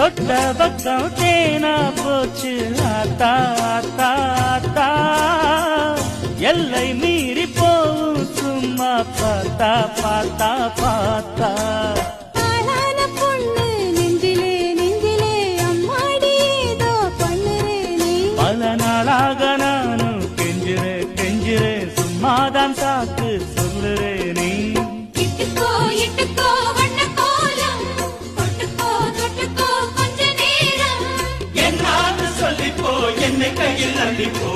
தொட்ட பக்கம் தேனா போச்சு ஆத்தா ஆத்தா ஆத்தா எல்லை மீறி போவும் சும்மா பார்த்தா பார்த்தா பார்த்தா பல நாளாக நானும் கெஞ்சுறேன் கெஞ்சுறேன் சும்மாதான் சாக்கு சொல்லுறேன் நீ என்னை கையில் அள்ளிப்போ